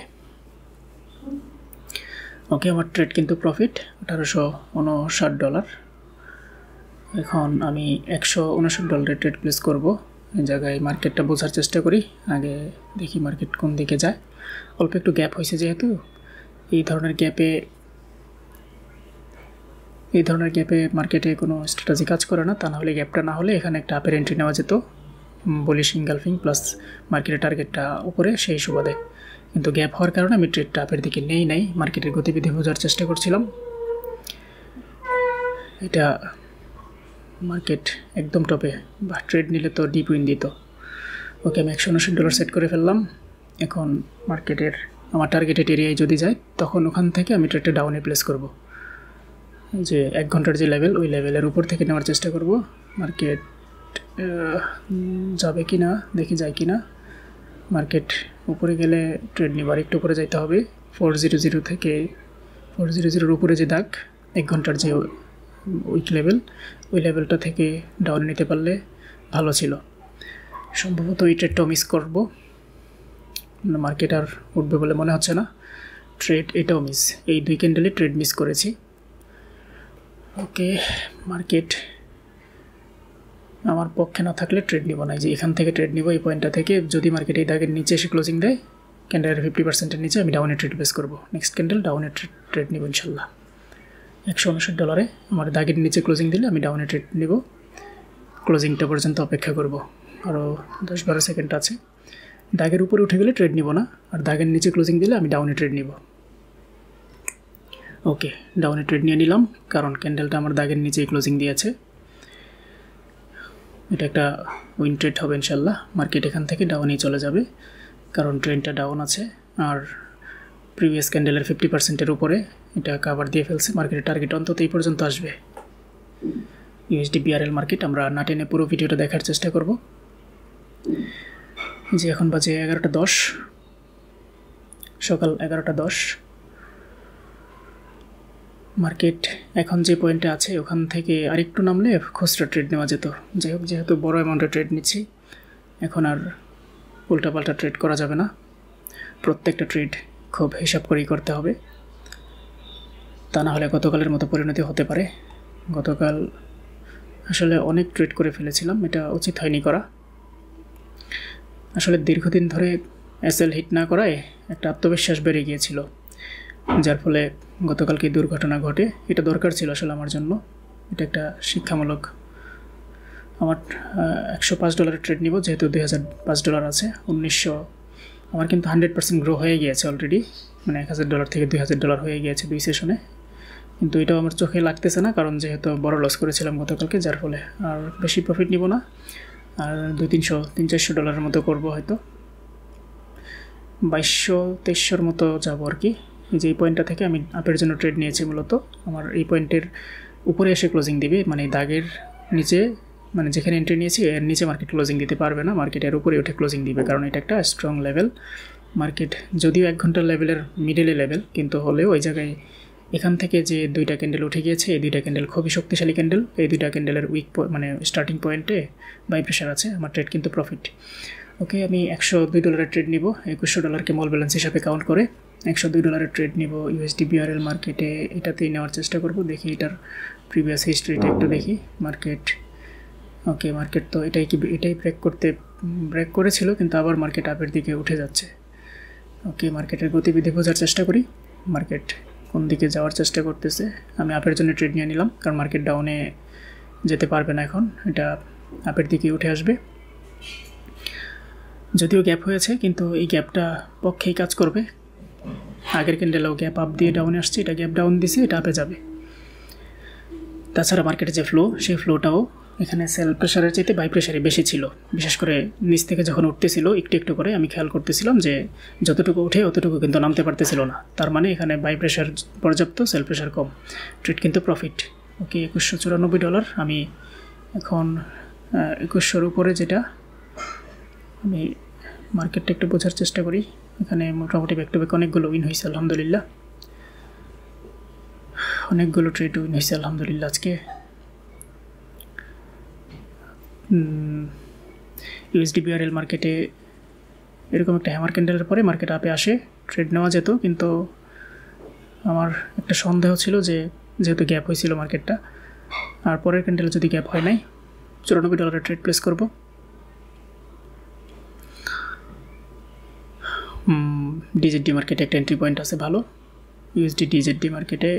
ওকে, আমার ট্রেড কিন্তু প্রফিট $1859। এখন আমি $159 ট্রেড প্লেস করব। এই জায়গায় মার্কেটটা বোঝার চেষ্টা করি, আগে দেখি মার্কেট কোন দিকে যায়। অল্প একটু গ্যাপ হয়েছে, যেহেতু এই ধরনের গ্যাপে মার্কেটে কোনো স্ট্র্যাটেজি কাজ করে না। তা না হলে, গ্যাপটা না হলে এখানে একটা আপের এন্ট্রি নেওয়া যেত, বুলিশ ইনগালফিং প্লাস মার্কেটের টার্গেটটা উপরে, সেই সুবাদে। কিন্তু গ্যাপ হওয়ার কারণে আমি ট্রেডটা আপের দিকে নাই, মার্কেটের গতিবিধি বোঝার চেষ্টা করছিলাম। এটা মার্কেট একদম টপে, বা ট্রেড নিলে তো ডিপ উইন দিত। ওকে, আমি $159 সেট করে ফেললাম। এখন মার্কেটের আমার টার্গেটেড এরিয়ায় যদি যায়, তখন ওখান থেকে আমি ট্রেডটা ডাউনে প্লেস করব। যে 1 ঘন্টার যে লেভেল, ওই লেভেলের উপর থেকে নেওয়ার চেষ্টা করব। মার্কেট যাবে কি না দেখি, যায় কি না। মার্কেট উপরে গেলে ট্রেড নিবার একটু উপরে যাইতে হবে। 400 থেকে 400-এর উপরে যে দাগ, 1 ঘন্টার যে উইক লেভেল, ওই লেভেলটা থেকে ডাউন নিতে পারলে ভালো ছিল। সম্ভবত এই ট্রেডটাও মিস করব, মার্কেট আর উঠবে বলে মনে হচ্ছে না। ট্রেড এটাও মিস, এই 2 ক্যান্ডেলে ট্রেড মিস করেছি। ওকে, মার্কেট আমার পক্ষে না থাকলে ট্রেড নিব না, যে এখান থেকে ট্রেড নিব, এই পয়েন্টটা থেকে। যদি মার্কেট এই দাগের নিচে এসে ক্লোজিং দেয়, ক্যান্ডেলের 50%-এর নিচে, আমি ডাউনে ট্রেড প্লেস করব। নেক্সট ক্যান্ডেল ডাউনে ট্রেড নিব ইনশাল্লাহ। $159 আমার দাগের নিচে ক্লোজিং দিলে আমি ডাউনে ট্রেড নিব। ক্লোজিংটা পর্যন্ত অপেক্ষা করব, আরও 10-12 সেকেন্ড আছে। দাগের উপরে উঠে গেলে ট্রেড নিব না, আর দাগের নিচে ক্লোজিং দিলে আমি ডাউনে ট্রেড নিব। ওকে, ডাউনে ট্রেড নিয়ে নিলাম, কারণ ক্যান্ডেলটা আমার দাগের নিচেই ক্লোজিং দিয়েছে। এটা একটা উইন ট্রেড হবে ইনশাল্লাহ। মার্কেট এখান থেকে ডাউনেই চলে যাবে, কারণ ট্রেন্ডটা ডাউন আছে, আর প্রিভিয়াস ক্যান্ডেলের 50%-এর উপরে এটা কাভার দিয়ে ফেলছে। মার্কেটের টার্গেট অন্তত এই পর্যন্ত আসবে। USD/BRL মার্কেট আমরা না টেনে পুরো ভিডিওটা দেখার চেষ্টা করব। যে এখন বাজে 11:10, সকাল 11:10। মার্কেট এখন যে পয়েন্টে আছে, ওখান থেকে আরেকটু নামলে খুচরা ট্রেড নেওয়া যেত। যাই হোক, যেহেতু বড় অ্যামাউন্টের ট্রেড নিচ্ছি, এখন আর উল্টাপাল্টা ট্রেড করা যাবে না। প্রত্যেকটা ট্রেড খুব হিসাব করেই করতে হবে, তা না হলে গতকালের মতো পরিণতি হতে পারে। গতকাল আসলে অনেক ট্রেড করে ফেলেছিলাম, এটা উচিত হয়নি করা। আসলে দীর্ঘদিন ধরে SL হিট না করায় একটা আত্মবিশ্বাস বেড়ে গিয়েছিল, যার ফলে গতকালকে দুর্ঘটনা ঘটে। এটা দরকার ছিল আসলে আমার জন্য, এটা একটা শিক্ষামূলক। আমার $105 ট্রেড নিব, যেহেতু $2005 আছে। আমার কিন্তু 100% গ্রো হয়ে গিয়েছে অলরেডি, মানে $1000 থেকে $2000 হয়ে গিয়েছে 2 সেশনে। কিন্তু এটাও আমার চোখে লাগতেছে না, কারণ যেহেতু বড় লস করেছিলাম গতকালকে, যার ফলে আর বেশি প্রফিট নিব না, আর $300-400 মতো করবো হয়তো, 2200-2300 মতো যাবো আর কি। এই যে এই পয়েন্টটা থেকে আমি আপের জন্য ট্রেড নিয়েছি মূলত। আমার এই পয়েন্টের উপরে এসে ক্লোজিং দিবে, মানে দাগের নিচে, মানে যেখানে এন্ট্রি নিয়েছি এর নিচে মার্কেট ক্লোজিং দিতে পারবে না, মার্কেটের উপরে উঠে ক্লোজিং দিবে, কারণ এটা একটা স্ট্রং লেভেল। মার্কেট যদিও 1 ঘন্টার লেভেলের মিডলে লেভেল, কিন্তু হলেও ওই জায়গায় এখান থেকে যে 2টা ক্যান্ডেল উঠে গিয়েছে, এই 2টা ক্যান্ডেল খুবই শক্তিশালী ক্যান্ডেল। এই 2টা ক্যান্ডেলের মানে স্টার্টিং পয়েন্টে বাই প্রেশার আছে, আমার ট্রেড কিন্তু প্রফিট। ওকে, আমি $102 ট্রেড নিব, $2100 মল ব্যালেন্স হিসাবে কাউন্ট করে $102 ট্রেড নিব USD BRL মার্কেটে। এটাতেই নেওয়ার চেষ্টা করব, দেখি এটার প্রিভিয়াস হিস্ট্রিটা একটু দেখি। মার্কেট, ওকে, মার্কেট তো এটাই ব্রেক করেছিল, কিন্তু আবার মার্কেট আপের দিকে উঠে যাচ্ছে। ওকে, মার্কেটের গতিবিধি বোঝার চেষ্টা করি, মার্কেট কোন দিকে যাওয়ার চেষ্টা করতেছে। আমি আপের জন্য ট্রেড নিয়ে নিলাম, কারণ মার্কেট ডাউনে যেতে পারবে না এখন, এটা আপের দিকে উঠে আসবে। যদিও গ্যাপ হয়েছে, কিন্তু এই গ্যাপটা পক্ষেই কাজ করবে। আগের ক্যান্ডেলেও গ্যাপ আপ দিয়ে ডাউনে আসছে, এটা গ্যাপ ডাউন দিছে, এটা আপে যাবে। তাছাড়া মার্কেটে যে ফ্লো, সেই ফ্লোটাও এখানে সেল প্রেশারের চাইতে বাই প্রেশারে বেশি ছিল। বিশেষ করে নিচ থেকে যখন উঠতেছিল একটু একটু করে আমি খেয়াল করতেছিলাম যে যতটুকু উঠে অতটুকু কিন্তু নামতে পারতেছিল না, তার মানে এখানে বাই প্রেশার পর্যাপ্ত, সেল প্রেশার কম, ট্রেড কিন্তু প্রফিট। ওকে, $2194। আমি এখন 2100-র উপরে, যেটা আমি মার্কেটটা একটু বোঝার চেষ্টা করি। এখানে মোটামুটি ব্যাক টু ব্যাক অনেকগুলো উইন হয়েছে আলহামদুলিল্লাহ, অনেকগুলো ট্রেড উইন হয়েছে আলহামদুলিল্লাহ আজকে। USD BRL মার্কেটে এরকম একটা হ্যামার ক্যান্ডেলের পরে মার্কেট আপে আসে, ট্রেড নেওয়া যেত, কিন্তু আমার একটা সন্দেহ ছিল যে যেহেতু গ্যাপ হয়েছিল মার্কেটটা, আর পরের ক্যান্ডেলে যদি গ্যাপ হয় নাই, $94 ট্রেড প্লেস করব। DZD মার্কেটে একটা এন্ট্রি পয়েন্ট আছে ভালো, USD DZD মার্কেটে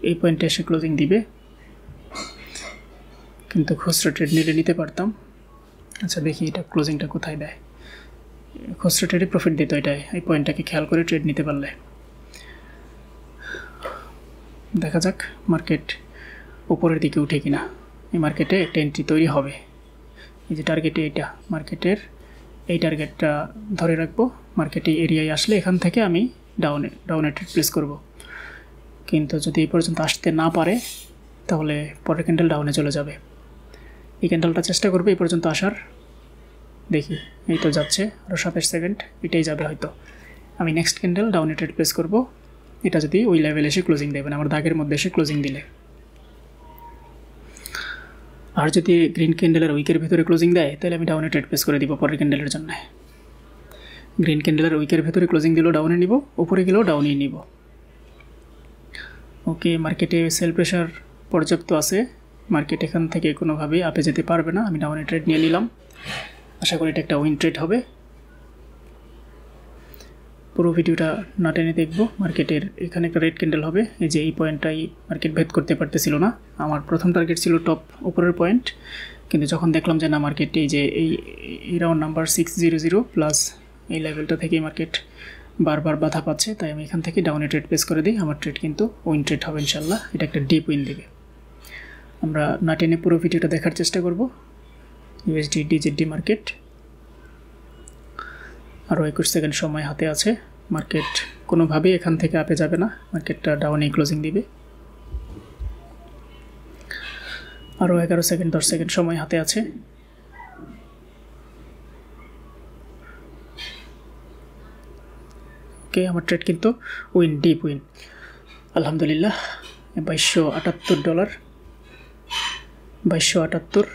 এই পয়েন্টে এসে ক্লোজিং দিবে, কিন্তু খুচরো ট্রেড নিতে পারতাম। আচ্ছা, দেখি এটা ক্লোজিংটা কোথায় দেয়। খুচরো ট্রেডে প্রফিট দিত এটাই, এই পয়েন্টটাকে খেয়াল করে ট্রেড নিতে পারলে। দেখা যাক মার্কেট উপরের দিকে উঠে কিনা। এই মার্কেটে একটা এন্ট্রি তৈরি হবে, এই যে টার্গেটে এটা, মার্কেটের এই টার্গেটটা ধরে রাখবো। মার্কেটে এরিয়ায় আসলে এখান থেকে আমি ডাউনে ট্রেড প্লেস করব, কিন্তু যদি এই পর্যন্ত আসতে না পারে তাহলে পরের ক্যান্ডেল ডাউনে চলে যাবে। এই ক্যান্ডেলটা চেষ্টা করবে এই পর্যন্ত আসার, দেখি এই তো যাচ্ছে, আরও 27 সেকেন্ড, এটাই যাবে হয়তো। আমি নেক্সট ক্যান্ডেল ডাউনে ট্রেড প্লেস করব, এটা যদি ওই লেভেলে এসে ক্লোজিং দেবেন, আমার দাগের মধ্যে এসে ক্লোজিং দিলে। আর যদি গ্রিন ক্যান্ডেলের উইকের ভিতরে ক্লোজিং দেয়, তাহলে আমি ডাউনে ট্রেড প্লেস করে দিব পরের ক্যান্ডেলের জন্য। গ্রিন ক্যান্ডেলের উইকের ভিতরে ক্লোজিং দিলেও ডাউনে নিব, উপরে গেলেও ডাউনেই নিব। ওকে, মার্কেটে সেল প্রেশার পর্যাপ্ত আছে, মার্কেট এখান থেকে কোনোভাবেই আপে যেতে পারবে না। আমি ডাউনে ট্রেড নিয়ে নিলাম, আশা করি এটা একটা উইন ট্রেড হবে। পুরো ভিডিওটা না টেনে দেখব। মার্কেটের এখানে একটা রেড ক্যান্ডেল হবে, এই যে এই পয়েন্টটাই মার্কেট ভেদ করতে পারতেছিল না। আমার প্রথম টার্গেট ছিল টপ উপরের পয়েন্ট, কিন্তু যখন দেখলাম যে না, মার্কেট এই যে এই রাউন্ড নাম্বার 600 প্লাস এই লেভেলটা থেকে মার্কেট বারবার বাধা পাচ্ছে, তাই আমি এখান থেকে ডাউনে ট্রেড প্লেস করে দিই। আমার ট্রেড কিন্তু উইন ট্রেড হবে ইনশাল্লাহ, এটা একটা ডিপ উইন দেবে। আমরা না টেনে পুরো ভিডিওটা দেখার চেষ্টা করব। USD DZD মার্কেট, আরও 21 সেকেন্ড সময় হাতে আছে। মার্কেট কোনোভাবেই এখান থেকে আপে যাবে না, মার্কেটটা ডাউনে ক্লোজিং দিবে। আরও 11 সেকেন্ড 10 সেকেন্ড সময় হাতে আছে। ওকে, আমার ট্রেড কিন্তু উইন, ডিপ উইন আলহামদুলিল্লাহ। $2278, 2278।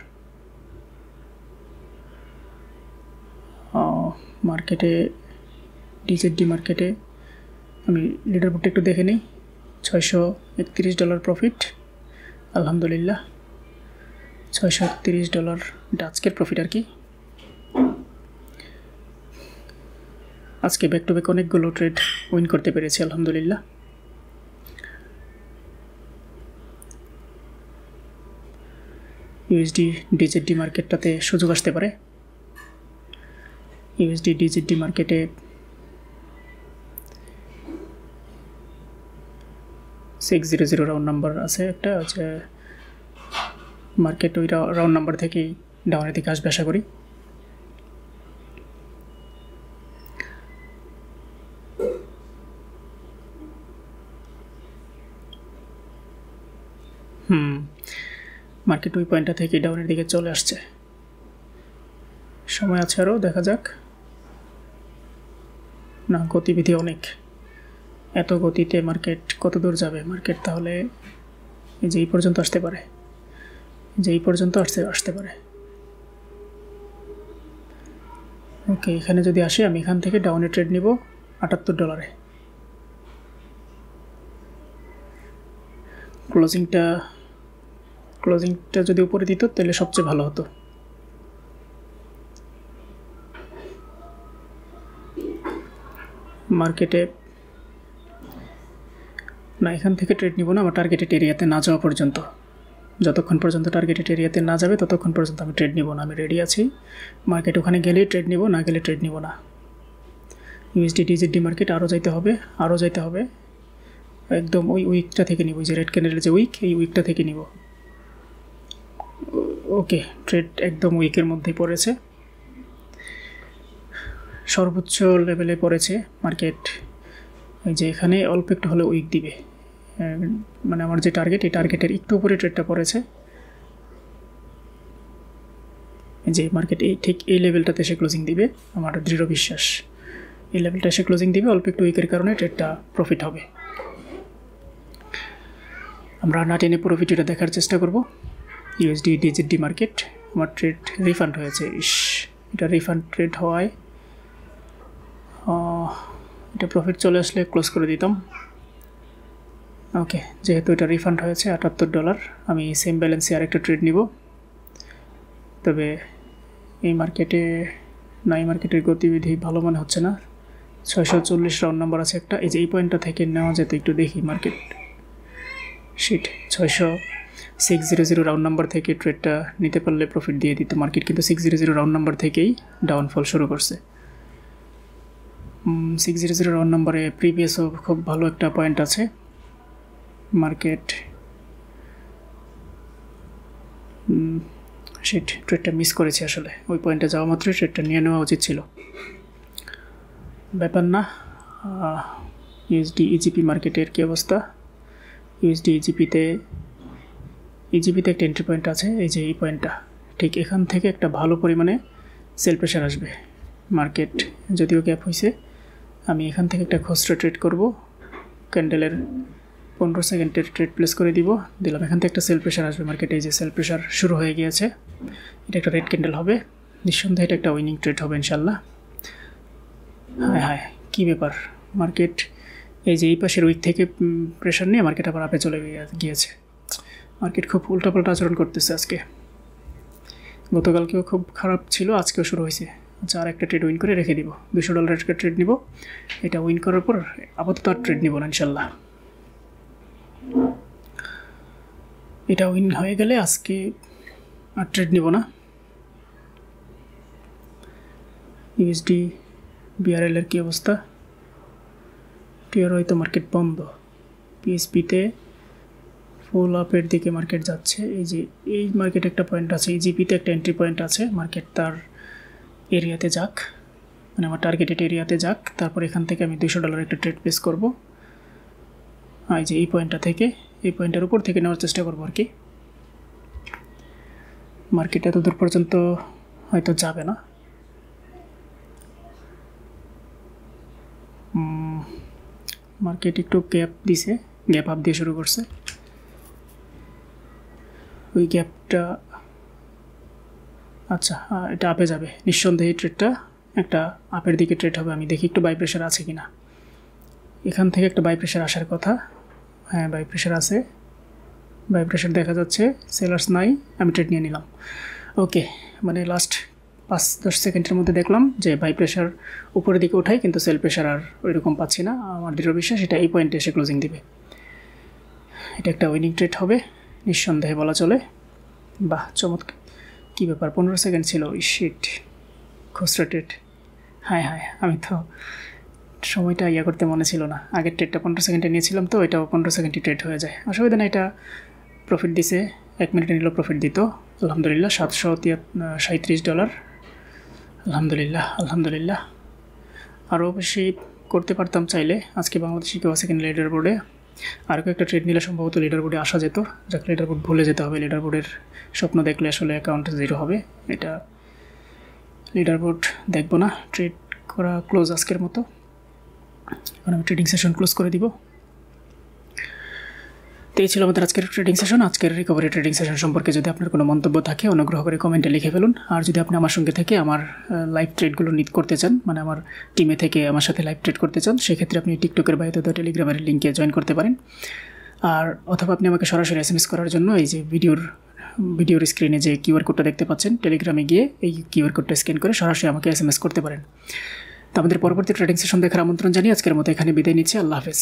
মার্কেটে DZD মার্কেটে আমি লিডার বোর্ডটা একটু দেখে নিই। $631 প্রফিট আলহামদুলিল্লাহ, $631, এটা আজকের প্রফিট আর কি। আজকে ব্যাক টু ব্যাক অনেকগুলো ট্রেড উইন করতে পেরেছি আলহামদুলিল্লাহ। USD DZD মার্কেটটাতে সুযোগ আসতে পারে। ইউএসডি ডিজিটি মার্কেটে 600 রাউন্ড নাম্বার আছে একটা, হচ্ছে মার্কেট ওই রাউন্ড নাম্বার থেকেই ডাউনের দিকে আসবে আশা করি। মার্কেট ওই পয়েন্টটা থেকে ডাউনের দিকে চলে আসছে, সময় আছে আরও, দেখা যাক। না, গতিবিধি অনেক, এত গতিতে মার্কেট কত দূর যাবে মার্কেট? তাহলে এই যে এই পর্যন্ত আসতে পারে, যে এই পর্যন্ত আসতে পারে। ওকে, এখানে যদি আসে আমি এখান থেকে ডাউনে ট্রেড নিব $78। ক্লোজিংটা যদি উপরে দিত তাহলে সবচেয়ে ভালো হতো। মার্কেটে না, এখান থেকে ট্রেড নিব না, আমার টার্গেটেড এরিয়াতে না যাওয়া পর্যন্ত। যতক্ষণ পর্যন্ত টার্গেটেড এরিয়াতে না যাবে ততক্ষণ পর্যন্ত আমি ট্রেড নিব না। আমি রেডি আছি, মার্কেট ওখানে গেলেই ট্রেড নিব, না গেলে ট্রেড নিব না। ইউএসডি ডিজিটি মার্কেট আরও যাইতে হবে, একদম ওই উইকটা থেকে নিব, যে রেড ক্যান্ডেলের যে উইক, এই উইকটা থেকে নিব। ওকে, ট্রেড একদম উইকের মধ্যেই পড়েছে, সর্বোচ্চ লেভেলে পড়েছে মার্কেট। এই যে এখানে অল্প একটু হলে উইক দিবে, মানে আমার যে টার্গেট, এই টার্গেটের একটু উপরে ট্রেডটা পড়েছে। যে মার্কেট ঠিক এই লেভেলটাতে এসে ক্লোজিং দিবে, আমার দৃঢ় বিশ্বাস। এই লেভেলটা এসে ক্লোজিং দিবে, অল্প একটু উইকের কারণে ট্রেডটা প্রফিট হবে। আমরা না টেনে পুরো ভিডিওটা দেখার চেষ্টা করব। ইউএসডি ডিজিটি মার্কেট, আমার ট্রেড রিফান্ড হয়েছে। এটা রিফান্ড ট্রেড হওয়ায় এটা প্রফিট চলে আসলে ক্লোজ করে দিতাম। ওকে, যেহেতু এটা রিফান্ড হয়েছে $78, আমি সেম ব্যালেন্সে আরেকটা ট্রেড নিব। তবে এই মার্কেটের গতিবিধি ভালো মনে হচ্ছে না। 640 রাউন্ড নাম্বার আছে একটা, এই যে এই পয়েন্টটা থেকে নেওয়া যেত, একটু দেখি মার্কেট। 600 রাউন্ড নাম্বার থেকে ট্রেডটা নিতে পারলে প্রফিট দিয়ে দিত মার্কেট, কিন্তু 600 রাউন্ড নাম্বার থেকেই ডাউনফল শুরু করছে। 600 রাউন্ড নাম্বারে প্রিভিয়াসও খুব ভালো একটা পয়েন্ট আছে। মার্কেট ট্রেডটা মিস করেছে আসলে, ওই পয়েন্টে যাওয়া মাত্রই ট্রেডটা নিয়ে নেওয়া উচিত ছিল। ব্যাপার না। ইউএসডি ইজিপি মার্কেটের কী অবস্থা? ইউএসডি ইজিপিতে একটা এন্ট্রি পয়েন্ট আছে, এই যে এই পয়েন্টটা, ঠিক এখান থেকে একটা ভালো পরিমাণে সেল প্রেশার আসবে। মার্কেট যদিও গ্যাপ হয়েছে, আমি এখান থেকে একটা খুচরা ট্রেড করব, ক্যান্ডেলের 15 সেকেন্ডের ট্রেড প্লেস করে দিলাম। এখান থেকে একটা সেল প্রেশার আসবে মার্কেটে, এই যে সেল প্রেশার শুরু হয়ে গিয়েছে। এটা একটা রেড ক্যান্ডেল হবে, নিঃসন্দেহে এটা একটা উইনিং ট্রেড হবে ইনশাল্লাহ। হায় কী ব্যাপার, মার্কেট এই যে এই পাশের উইক থেকে প্রেশার নিয়ে মার্কেট আবার আপে চলে গিয়েছে। মার্কেট খুব উল্টাপাল্টা আচরণ করতেছে আজকে। গতকালকেও খুব খারাপ ছিল, আজকেও শুরু হয়েছে। আচ্ছা, আর একটা ট্রেড উইন করে রেখে দিব, $200 একটা ট্রেড নিব। এটা উইন করার পর আপাতত আর ট্রেড নিব না ইনশাল্লাহ। এটা উইন হয়ে গেলে আজকে আর ট্রেড নিব না। ইউএসডি বিআরএল এর কী অবস্থা? টিআর হয়তো মার্কেট বন্ধ। পিএসপিতে ফুল আপের দিকে মার্কেট যাচ্ছে। এই যে এই মার্কেট একটা পয়েন্ট আছে, ইজিপিতে একটা এন্ট্রি পয়েন্ট আছে, মার্কেট তার এরিয়াতে যাক, মানে আমার টার্গেটেড এরিয়াতে যাক, তারপর এখান থেকে আমি $200 একটা ট্রেড প্লেস করব। এই যে এই পয়েন্টটা থেকে, এই পয়েন্টের উপর থেকে নেওয়ার চেষ্টা করবো আর কি। মার্কেট এত দূর পর্যন্ত হয়তো যাবে না। মার্কেট একটু গ্যাপ আপ দিয়ে শুরু করছে। ওই গ্যাপটা, আচ্ছা এটা আপে যাবে নিঃসন্দেহে, ট্রেডটা একটা আপের দিকে ট্রেড হবে। আমি দেখি একটু বাই প্রেশার আছে কিনা। এখান থেকে একটা বাই প্রেশার আসার কথা। হ্যাঁ, বাই প্রেশার আছে, বাই প্রেশার দেখা যাচ্ছে, সেলার্স নাই, আমি ট্রেড নিয়ে নিলাম। ওকে, মানে লাস্ট 5-10 সেকেন্ডের মধ্যে দেখলাম যে বাই প্রেশার উপরের দিকে ওঠাই, কিন্তু সেল প্রেশার আর ওই রকম পাচ্ছি না। আমার দৃঢ় বিশ্বাস এটা এই পয়েন্টে এসে ক্লোজিং দিবে। এটা একটা উইনিং ট্রেড হবে নিঃসন্দেহে বলা চলে। বাহ, চমৎকার। কী ব্যাপার, 15 সেকেন্ড ছিল, শিট, খুচরা ট্রেড হায় হায়, আমি তো সময়টা করতে মনে ছিল না। আগের ট্রেডটা 15 সেকেন্ডে নিয়েছিলাম, তো এটাও 15 সেকেন্ডে ট্রেড হয়ে যায়, অসুবিধা না। এটা প্রফিট দিছে, 1 মিনিটে নিলেও প্রফিট দিত। আলহামদুলিল্লাহ, $737। আলহামদুলিল্লাহ আলহামদুলিল্লাহ। আরও বেশি করতে পারতাম চাইলে। আজকে বাংলাদেশি কেউ আছে কিনা লিডার বোর্ডে? আর একটা ট্রেড নিলে সম্ভবত লিডার বোর্ডে আসা যেত। যাকে লিডার বোর্ড ভুলে যেতে হবে। লিডার বোর্ডের স্বপ্ন দেখলে আসলে অ্যাকাউন্ট 0 হবে। এটা লিডার বোর্ড দেখবো না। ট্রেড করা ক্লোজ আজকের মতো। এখন আমি ট্রেডিং সেশন ক্লোজ করে দিব। তো এই ছিল আমাদের আজকের ট্রেডিং সেশন। আজকের রিকভারি ট্রেডিং সেশন সম্পর্কে যদি আপনার কোনো মন্তব্য থাকে, অনুগ্রহ করে কমেন্টে লিখে ফেলুন। আর যদি আপনি আমার সঙ্গে থেকে আমার লাইভ ট্রেডগুলো করতে চান, মানে আমার টিমে থেকে আমার সাথে লাইভ ট্রেড করতে চান, সেক্ষেত্রে আপনি টিকটকের বাইরে টেলিগ্রামের লিঙ্কে জয়েন করতে পারেন। আর অথবা আপনি আমাকে সরাসরি SMS করার জন্য এই যে ভিডিওর স্ক্রিনে যে QR কোডটা দেখতে পাচ্ছেন, টেলিগ্রামে গিয়ে এই QR কোডটা স্ক্যান করে সরাসরি আমাকে SMS করতে পারেন। তো আমাদের পরবর্তী ট্রেডিং সেশন দেখার আমন্ত্রণ জানিয়ে আজকের মতো এখানে বিদায় নিচ্ছি। আল্লাহ হাফেজ।